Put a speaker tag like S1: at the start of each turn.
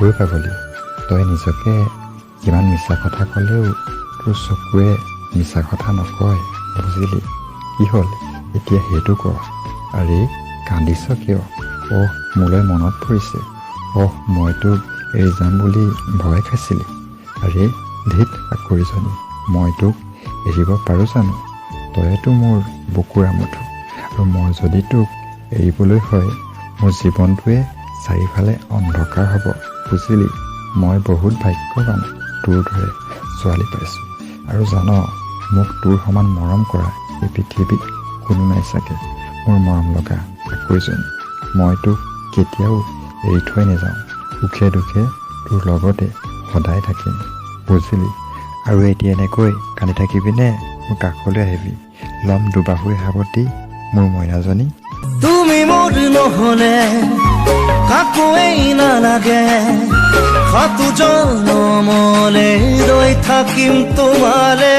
S1: ঐ পাগলী, তই নিজকে কিমান মিছা কথা ক'লেও তোৰ চকুৱে মিছা কথা নকয়, বুজিলি? কি হ'ল এতিয়া সেইটো ক। আৰে কান্দিছ কিয়? মোলৈ মনত পৰিছে। মই তোক এৰি যাম বুলি ভয় খাইছিলি। আৰে ধেত আকৰিজনী, মই তোক এৰিব পাৰোঁ জানো? তইতো মোৰ বুকুৰ আমঠু, আৰু মই যদি তোক এৰিবলৈ হয় মোৰ জীৱনটোৱে চাৰিওফালে অন্ধকাৰ হ'ব, বুজিলি? মই বহুত ভাগ্যৱান তোৰ দৰে ছোৱালী পাইছোঁ, আৰু জান মোক তোৰ সমান মৰম কৰা এই পৃথিৱীত কোনো নাই চাগে। মোৰ মৰম লগা আকৰিজনী, মই তোক কেতিয়াও এৰি থৈ নাযাওঁ। সুখে দুখে তোৰ লগতে সদায় থাকিম, বুজিলি? আৰু এতিয়া এনেকৈ কান্দি থাকিবিনে মোৰ কাষলৈ আহিবি, ল'ম দুবাহুৰে সাৱটি মোৰ মইনাজনী।
S2: তুমি মোৰ নহ'লে কাকোৱেই নালাগে, সাতো জনমলে ৰৈ থাকিম তোমালে।